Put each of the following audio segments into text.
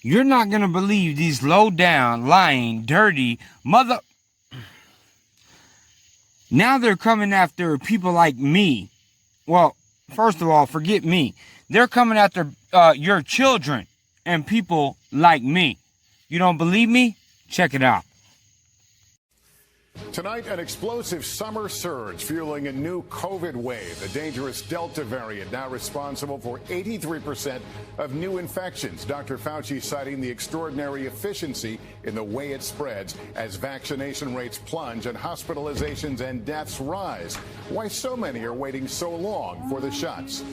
You're not going to believe these low down, lying, dirty mother. Now they're coming after people like me. Well, first of all, forget me. They're coming after your children and people like me. You don't believe me? Check it out. Tonight, an explosive summer surge fueling a new COVID wave. The dangerous Delta variant now responsible for 83% of new infections. Dr. Fauci citing the extraordinary efficiency in the way it spreads as vaccination rates plunge and hospitalizations and deaths rise. Why so many are waiting so long for the shots.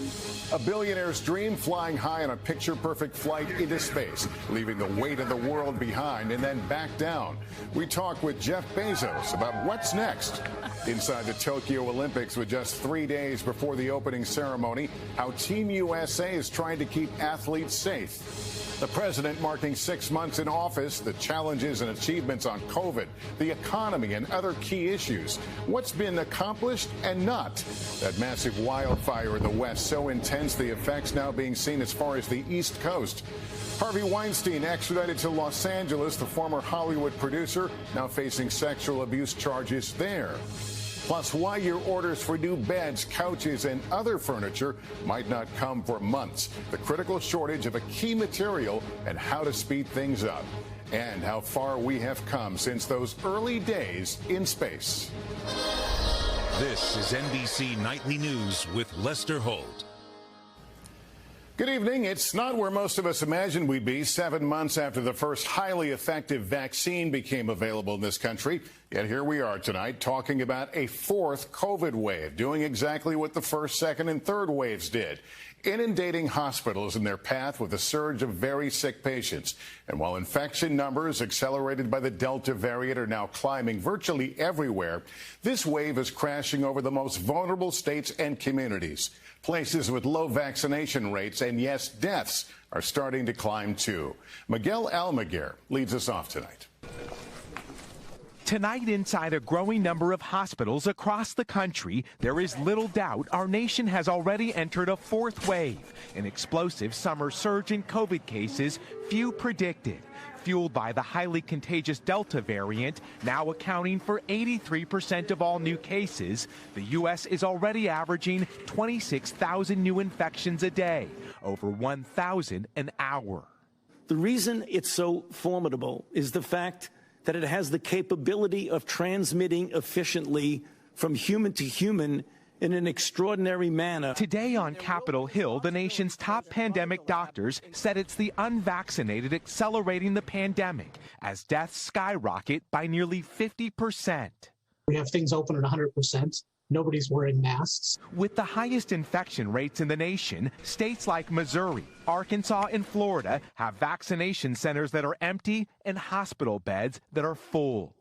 A billionaire's dream, flying high on a picture-perfect flight into space, leaving the weight of the world behind and then back down. We talk with Jeff Bezos about what's next. Inside the Tokyo Olympics with just 3 days before the opening ceremony, how Team USA is trying to keep athletes safe. The president marking 6 months in office, the challenges and achievements on COVID, the economy and other key issues. What's been accomplished and not? That massive wildfire in the West, so intense the effects now being seen as far as the East Coast. Harvey Weinstein extradited to Los Angeles, the former Hollywood producer, now facing sexual abuse charges there. Plus, why your orders for new beds, couches, and other furniture might not come for months. The critical shortage of a key material and how to speed things up. And how far we have come since those early days in space. This is NBC Nightly News with Lester Holt. Good evening. It's not where most of us imagined we'd be 7 months after the first highly effective vaccine became available in this country. Yet here we are tonight talking about a fourth COVID wave, doing exactly what the first, second, and third waves did, inundating hospitals in their path with a surge of very sick patients. And while infection numbers accelerated by the Delta variant are now climbing virtually everywhere, this wave is crashing over the most vulnerable states and communities. Places with low vaccination rates and, yes, deaths are starting to climb, too. Miguel Almaguer leads us off tonight. Tonight, inside a growing number of hospitals across the country, there is little doubt our nation has already entered a fourth wave, an explosive summer surge in COVID cases few predicted. Fueled by the highly contagious Delta variant, now accounting for 83% of all new cases, the U.S. is already averaging 26,000 new infections a day, over 1,000 an hour. The reason it's so formidable is the fact that it has the capability of transmitting efficiently from human to human in an extraordinary manner. Today on Capitol Hill, the nation's top pandemic doctors said it's the unvaccinated accelerating the pandemic as deaths skyrocket by nearly 50%. We have things open at 100%. Nobody's wearing masks. With the highest infection rates in the nation, states like Missouri, Arkansas, and Florida have vaccination centers that are empty and hospital beds that are full.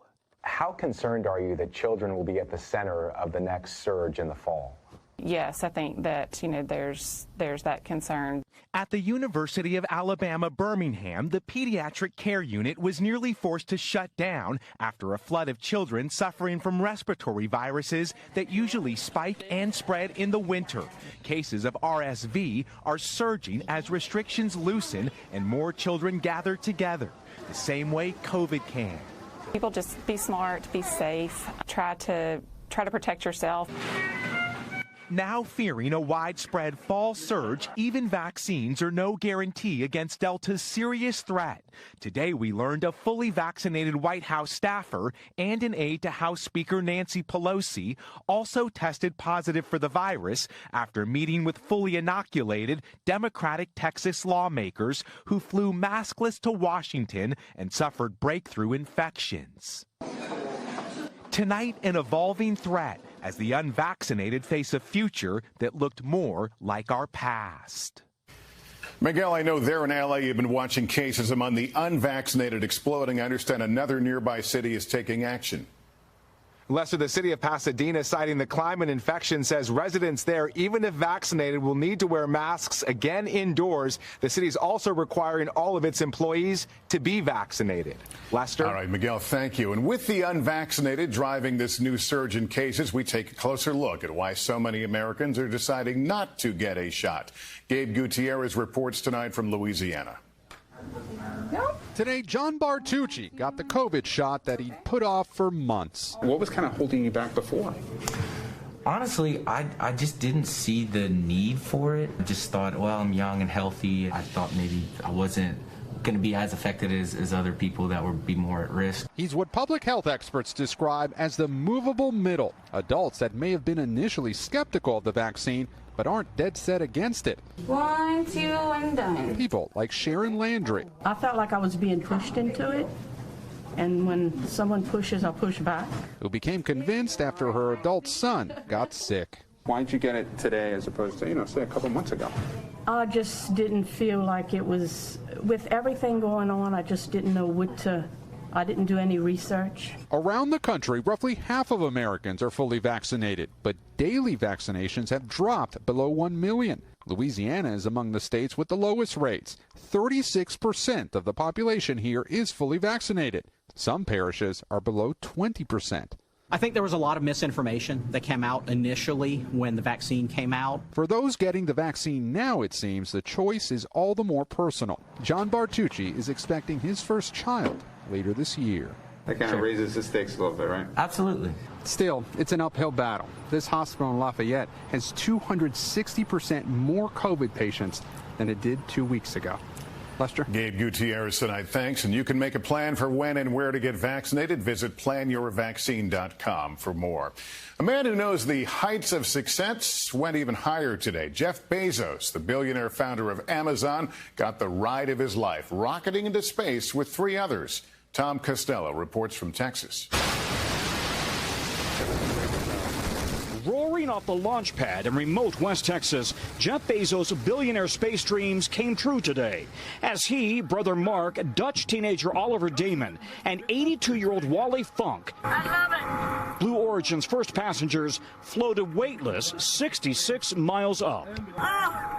How concerned are you that children will be at the center of the next surge in the fall? Yes, I think that, there's that concern. At the University of Alabama, Birmingham, the pediatric care unit was nearly forced to shut down after a flood of children suffering from respiratory viruses that usually spike and spread in the winter. Cases of RSV are surging as restrictions loosen and more children gather together, the same way COVID can. People just be smart, be safe, try to protect yourself. Now fearing a widespread fall surge, even vaccines are no guarantee against Delta's serious threat. Today we learned a fully vaccinated White House staffer and an aide to House Speaker Nancy Pelosi also tested positive for the virus after meeting with fully inoculated Democratic Texas lawmakers who flew maskless to Washington and suffered breakthrough infections. Tonight, an evolving threat as the unvaccinated face a future that looked more like our past. Miguel, I know there in L.A. you've been watching cases among the unvaccinated exploding. I understand another nearby city is taking action. Lester, the city of Pasadena, citing the climate infection, says residents there, even if vaccinated, will need to wear masks again indoors. The city is also requiring all of its employees to be vaccinated. Lester? All right, Miguel, thank you. And with the unvaccinated driving this new surge in cases, we take a closer look at why so many Americans are deciding not to get a shot. Gabe Gutierrez reports tonight from Louisiana. Today, John Bartucci got the COVID shot that he'd put off for months. What was kind of holding you back before? Honestly, I just didn't see the need for it. I just thought, well, I'm young and healthy. I thought maybe I wasn't going to be as affected as other people that would be more at risk. He's what public health experts describe as the movable middle. Adults that may have been initially skeptical of the vaccine but aren't dead set against it. 1, 2, and done. People like Sharon Landry. I felt like I was being pushed into it, and when someone pushes, I push back. Who became convinced after her adult son got sick. Why did you get it today as opposed to, say a couple months ago? I just didn't feel like it was, with everything going on, I just didn't know I didn't do any research. Around the country, roughly half of Americans are fully vaccinated, but daily vaccinations have dropped below 1 million. Louisiana is among the states with the lowest rates. 36% of the population here is fully vaccinated. Some parishes are below 20%. I think there was a lot of misinformation that came out initially when the vaccine came out. For those getting the vaccine now, it seems the choice is all the more personal. John Bartucci is expecting his first child later this year. That kind of raises the stakes a little bit, right? Absolutely. Still, it's an uphill battle. This hospital in Lafayette has 260% more COVID patients than it did 2 weeks ago. Lester? Gabe Gutierrez tonight, thanks. And you can make a plan for when and where to get vaccinated. Visit planyourvaccine.com for more. A man who knows the heights of success went even higher today. Jeff Bezos, the billionaire founder of Amazon, got the ride of his life, rocketing into space with 3 others. Tom Costello reports from Texas. Roaring off the launch pad in remote West Texas, Jeff Bezos' billionaire space dreams came true today as he, brother Mark, Dutch teenager Oliver Damon, and 82-year-old Wally Funk, Blue Origin's first passengers, floated weightless 66 miles up.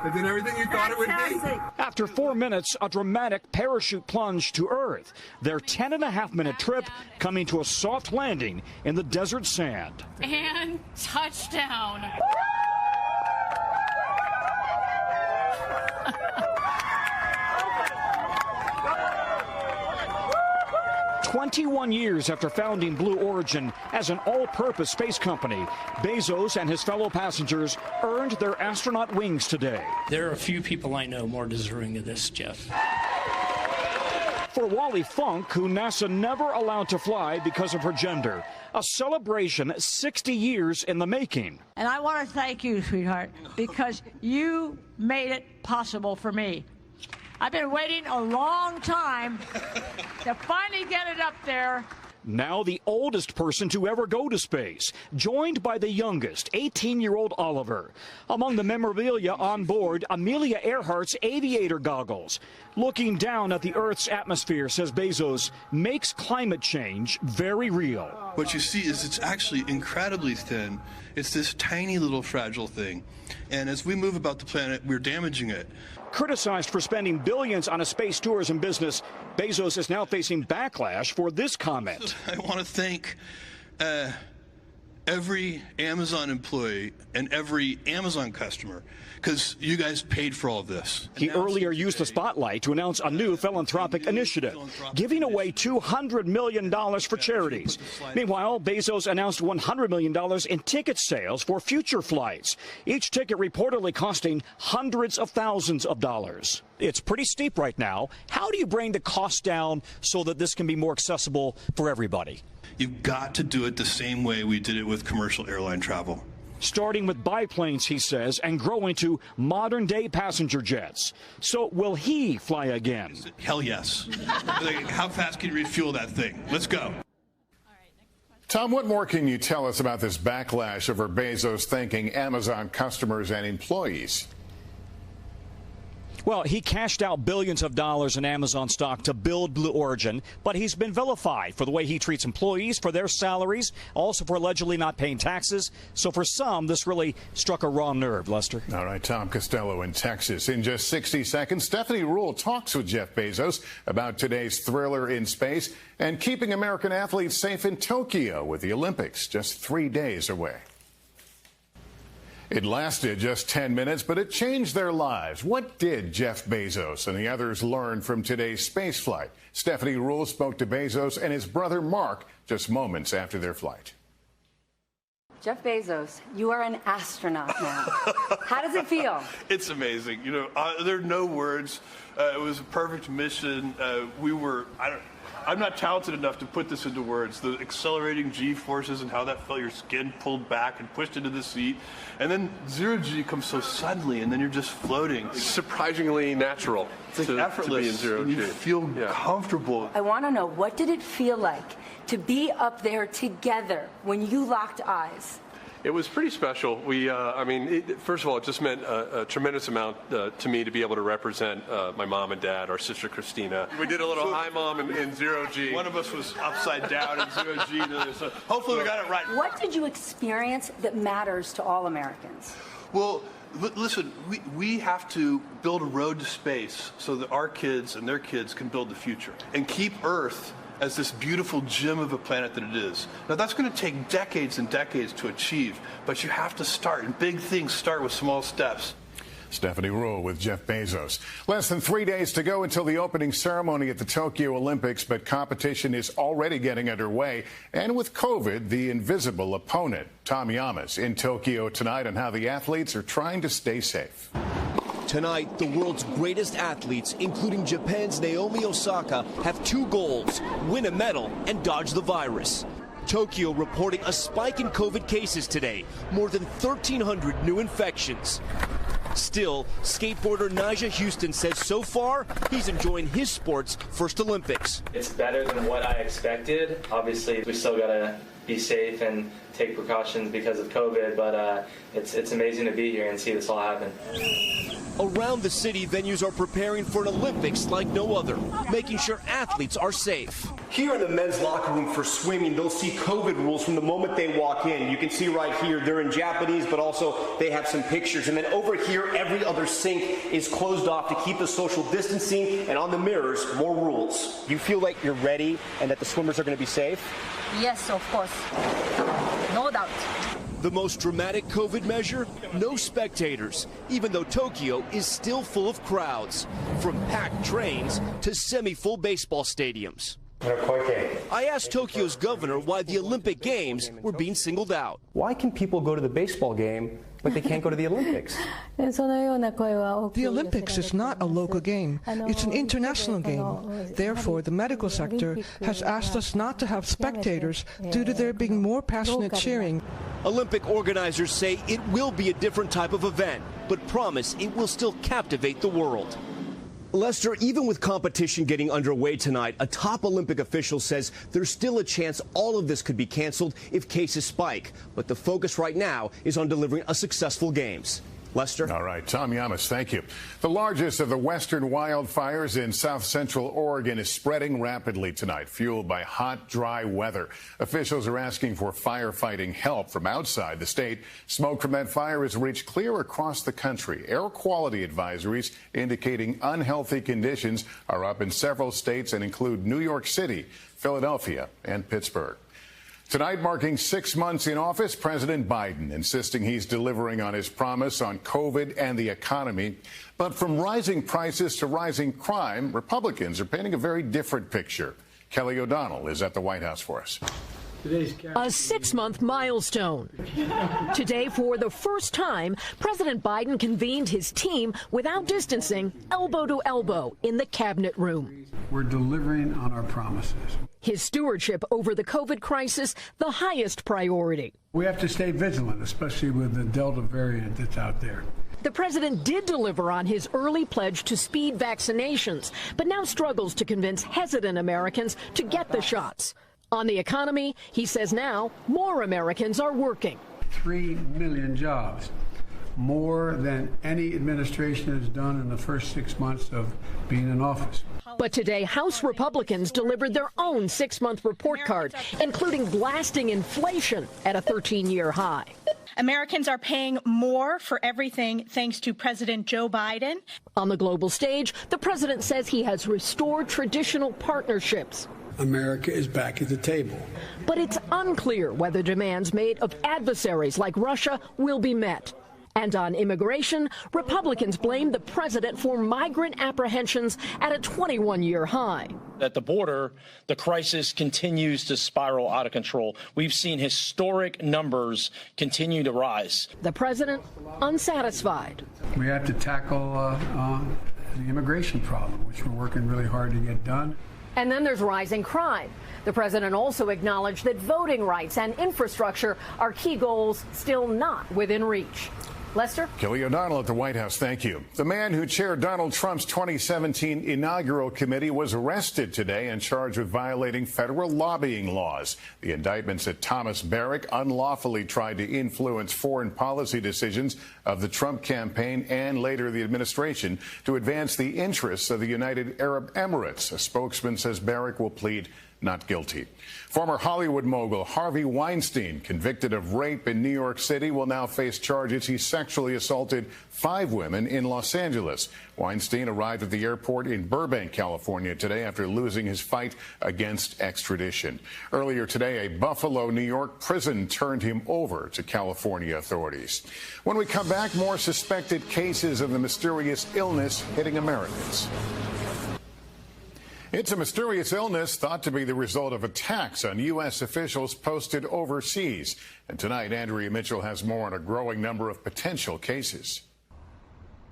It did everything you thought it would be. After 4 minutes, a dramatic parachute plunge to Earth. Their 10.5-minute trip coming to a soft landing in the desert sand. And touchdown. 21 years after founding Blue Origin as an all-purpose space company, Bezos and his fellow passengers earned their astronaut wings today. There are a few people I know more deserving of this, Jeff. For Wally Funk, who NASA never allowed to fly because of her gender, a celebration 60 years in the making. And I want to thank you, sweetheart, because you made it possible for me. I've been waiting a long time to finally get it up there. Now the oldest person to ever go to space, joined by the youngest, 18-year-old Oliver. Among the memorabilia on board, Amelia Earhart's aviator goggles. Looking down at the Earth's atmosphere, says Bezos, makes climate change very real. What you see is it's actually incredibly thin. It's this tiny little fragile thing. And as we move about the planet, we're damaging it. Criticized for spending billions on a space tourism business, Bezos is now facing backlash for this comment. I want to thank every Amazon employee and every Amazon customer, because you guys paid for all of this. He earlier used the spotlight to announce a new philanthropic initiative, giving away $200 million for charities. Meanwhile, Bezos announced $100 million in ticket sales for future flights, each ticket reportedly costing hundreds of thousands of dollars. It's pretty steep right now. How do you bring the cost down so that this can be more accessible for everybody? You've got to do it the same way we did it with commercial airline travel. Starting with biplanes, he says, and growing to modern-day passenger jets. So will he fly again? Hell yes. Like, how fast can you refuel that thing? Let's go. Tom, what more can you tell us about this backlash over Bezos thanking Amazon customers and employees? Well, he cashed out billions of dollars in Amazon stock to build Blue Origin, but he's been vilified for the way he treats employees, for their salaries, also for allegedly not paying taxes. So for some, this really struck a raw nerve, Lester. All right, Tom Costello in Texas. In just 60 seconds, Stephanie Rule talks with Jeff Bezos about today's thriller in space and keeping American athletes safe in Tokyo with the Olympics just 3 days away. It lasted just 10 minutes, but it changed their lives. What did Jeff Bezos and the others learn from today's space flight? Stephanie Rule spoke to Bezos and his brother Mark just moments after their flight. Jeff Bezos, you are an astronaut now. How does it feel? It's amazing. You know, there are no words. It was a perfect mission. I'm not talented enough to put this into words. The accelerating G-forces and how that felt your skin pulled back and pushed into the seat. And then zero G comes so suddenly, and then you're just floating. It's surprisingly natural. It's like effortless. To be in zero G. You feel comfortable. I want to know, what did it feel like to be up there together when you locked eyes? It was pretty special. First of all, it just meant a tremendous amount to me to be able to represent my mom and dad, our sister Christina. We did a little hi mom in zero G. One of us was upside down in zero G. So hopefully we got it right. What did you experience that matters to all Americans? Well, listen, we have to build a road to space so that our kids and their kids can build the future and keep Earth as this beautiful gem of a planet that it is. Now, that's going to take decades and decades to achieve, but you have to start, and big things start with small steps. Stephanie Rule with Jeff Bezos. Less than 3 days to go until the opening ceremony at the Tokyo Olympics, but competition is already getting underway. And with COVID, the invisible opponent. Tom Yamas in Tokyo tonight on how the athletes are trying to stay safe. Tonight, the world's greatest athletes, including Japan's Naomi Osaka, have two goals: win a medal and dodge the virus. Tokyo reporting a spike in COVID cases today, more than 1,300 new infections. Still, skateboarder Nyjah Houston says so far he's enjoying his sport's first Olympics. It's better than what I expected. Obviously, we still got to be safe and take precautions because of COVID, but it's amazing to be here and see this all happen. Around the city, venues are preparing for an Olympics like no other, making sure athletes are safe. Here in the men's locker room for swimming, they'll see COVID rules from the moment they walk in. You can see right here, they're in Japanese, but also they have some pictures. And then over here, every other sink is closed off to keep the social distancing, and on the mirrors, more rules. You feel like you're ready and that the swimmers are going to be safe? Yes, of course. No doubt. The most dramatic COVID measure? No spectators, even though Tokyo is still full of crowds, from packed trains to semi-full baseball stadiums. I asked Tokyo's governor why the Olympic Games were being singled out. Why can people go to the baseball game, but they can't go to the Olympics? The Olympics is not a local game. It's an international game. Therefore, the medical sector has asked us not to have spectators due to there being more passionate cheering. Olympic organizers say it will be a different type of event, but promise it will still captivate the world. Lester, even with competition getting underway tonight, a top Olympic official says there's still a chance all of this could be canceled if cases spike. But the focus right now is on delivering a successful Games. Lester? All right, Tom Yamas, thank you. The largest of the western wildfires in south-central Oregon is spreading rapidly tonight, fueled by hot, dry weather. Officials are asking for firefighting help from outside the state. Smoke from that fire has reached clear across the country. Air quality advisories indicating unhealthy conditions are up in several states and include New York City, Philadelphia, and Pittsburgh. Tonight, marking 6 months in office, President Biden insisting he's delivering on his promise on COVID and the economy. But from rising prices to rising crime, Republicans are painting a very different picture. Kelly O'Donnell is at the White House for us. A 6-month milestone. Today, for the first time, President Biden convened his team without distancing, elbow to elbow, in the cabinet room. We're delivering on our promises. His stewardship over the COVID crisis, the highest priority. We have to stay vigilant, especially with the Delta variant that's out there. The president did deliver on his early pledge to speed vaccinations, but now struggles to convince hesitant Americans to get the shots. On the economy, he says now more Americans are working. 3 million jobs, more than any administration has done in the first 6 months of being in office. But today, House Republicans delivered their own 6-month report card, including blasting inflation at a 13-year high. Americans are paying more for everything thanks to President Joe Biden. On the global stage, the president says he has restored traditional partnerships. America is back at the table. But it's unclear whether demands made of adversaries like Russia will be met. And on immigration, Republicans blame the president for migrant apprehensions at a 21-year high. At the border, the crisis continues to spiral out of control. We've seen historic numbers continue to rise. The president unsatisfied. We have to tackle the immigration problem, which we're working really hard to get done. And then there's rising crime. The president also acknowledged that voting rights and infrastructure are key goals still not within reach. Lester? Kelly O'Donnell at the White House, thank you. The man who chaired Donald Trump's 2017 inaugural committee was arrested today and charged with violating federal lobbying laws. The indictment said Thomas Barrack unlawfully tried to influence foreign policy decisions of the Trump campaign and later the administration to advance the interests of the United Arab Emirates. A spokesman says Barrack will plead not guilty. Former Hollywood mogul Harvey Weinstein, convicted of rape in New York City, will now face charges he sexually assaulted 5 women in Los Angeles. Weinstein arrived at the airport in Burbank, California today after losing his fight against extradition. Earlier today, a Buffalo, New York prison turned him over to California authorities. When we come back, more suspected cases of the mysterious illness hitting Americans. It's a mysterious illness thought to be the result of attacks on U.S. officials posted overseas. And tonight, Andrea Mitchell has more on a growing number of potential cases.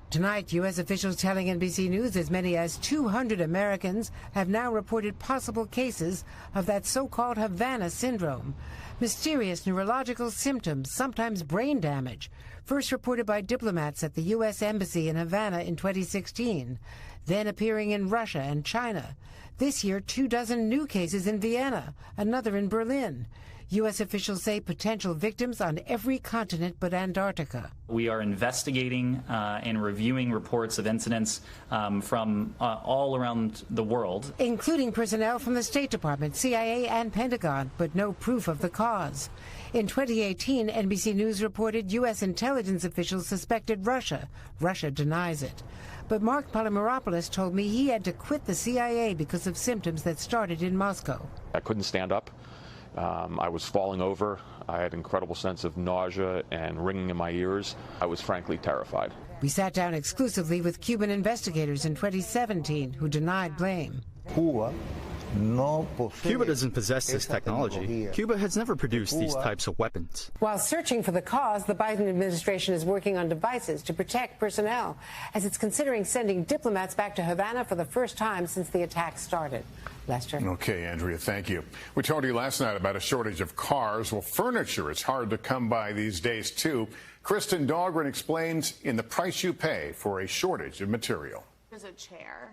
Tonight, U.S. officials telling NBC News as many as 200 Americans have now reported possible cases of that so-called Havana syndrome. Mysterious neurological symptoms, sometimes brain damage, first reported by diplomats at the U.S. Embassy in Havana in 2016, then appearing in Russia and China. This year, 24 new cases in Vienna, another in Berlin. U.S. officials say potential victims on every continent but Antarctica. We are investigating and reviewing reports of incidents from all around the world, including personnel from the State Department, CIA, and Pentagon, but no proof of the cause. In 2018, NBC News reported U.S. intelligence officials suspected Russia. Russia denies it. But Mark Polymeropoulos told me he had to quit the CIA because of symptoms that started in Moscow. I couldn't stand up. I was falling over. I had an incredible sense of nausea and ringing in my ears. I was frankly terrified. We sat down exclusively with Cuban investigators in 2017 who denied blame. Cuba doesn't possess this technology. Cuba has never produced these types of weapons. While searching for the cause, the Biden administration is working on devices to protect personnel as it's considering sending diplomats back to Havana for the first time since the attack started. Lester. Okay, Andrea, thank you. We told you last night about a shortage of cars. Well, furniture is hard to come by these days, too. Kristen Dahlgren explains in The Price You Pay for a shortage of material. There's a chair.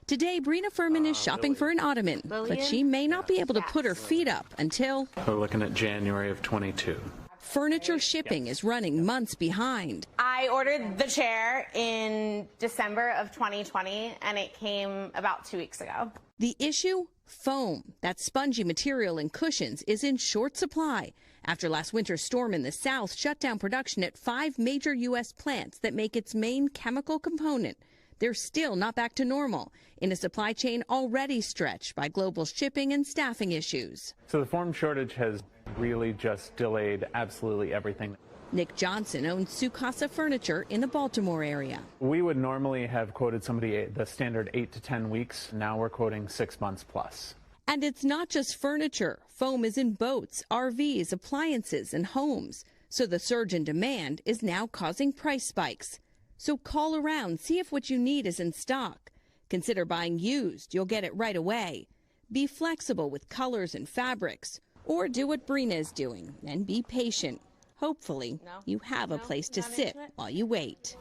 Today, Brina Furman is shopping for an ottoman, but she may not be able to put her feet up until... We're looking at January of 22. Furniture shipping is running months behind. I ordered the chair in December of 2020, and it came about 2 weeks ago. The issue? Foam. That spongy material in cushions is in short supply after last winter's storm in the South shut down production at 5 major U.S. plants that make its main chemical component. They're still not back to normal in a supply chain already stretched by global shipping and staffing issues. So the foam shortage has really just delayed absolutely everything. Nick Johnson owns Sukasa Furniture in the Baltimore area. We would normally have quoted somebody the standard 8 to 10 weeks. Now we're quoting 6 months plus. And it's not just furniture. Foam is in boats, RVs, appliances, and homes. So the surge in demand is now causing price spikes. So call around, see if what you need is in stock. Consider buying used. You'll get it right away. Be flexible with colors and fabrics. Or do what Brina is doing and be patient. Hopefully, you have a place to sit while you wait.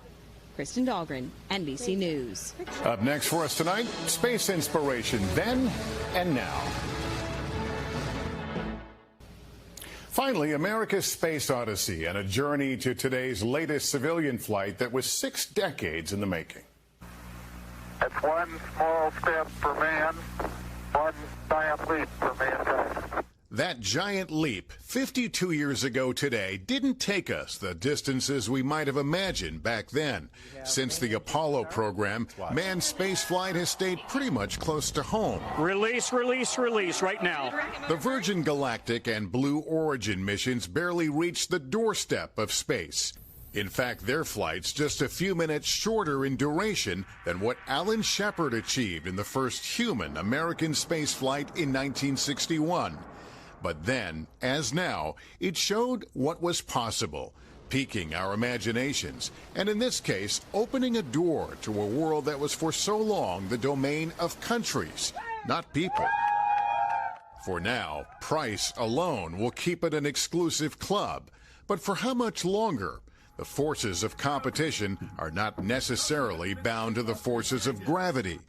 Kristen Dahlgren, NBC News. Up next for us tonight, space inspiration then and now. Finally, America's space odyssey and a journey to today's latest civilian flight that was 6 decades in the making. It's one small step for man, one giant leap for mankind. That giant leap 52 years ago today didn't take us the distances we might have imagined back then. Since the Apollo program, manned spaceflight has stayed pretty much close to home. Release, release, release right now. The Virgin Galactic and Blue Origin missions barely reached the doorstep of space. In fact, their flight's just a few minutes shorter in duration than what Alan Shepard achieved in the first human American spaceflight in 1961. But then, as now, it showed what was possible, piquing our imaginations, and in this case, opening a door to a world that was for so long the domain of countries, not people. For now, price alone will keep it an exclusive club. But for how much longer? The forces of competition are not necessarily bound to the forces of gravity.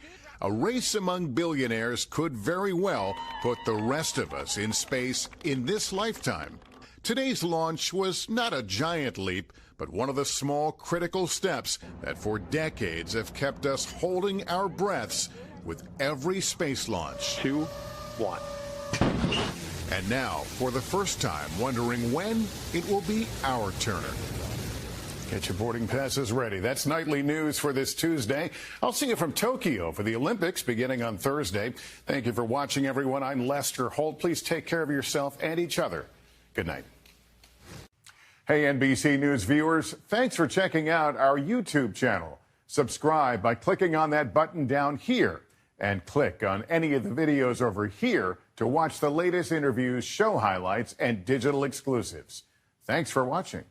A race among billionaires could very well put the rest of us in space in this lifetime. Today's launch was not a giant leap, but one of the small critical steps that for decades have kept us holding our breaths with every space launch. 2, 1. And now, for the first time, wondering when it will be our turn. Get your boarding passes ready. That's nightly news for this Tuesday. I'll see you from Tokyo for the Olympics beginning on Thursday. Thank you for watching, everyone. I'm Lester Holt. Please take care of yourself and each other. Good night. Hey, NBC News viewers, thanks for checking out our YouTube channel. Subscribe by clicking on that button down here and click on any of the videos over here to watch the latest interviews, show highlights, and digital exclusives. Thanks for watching.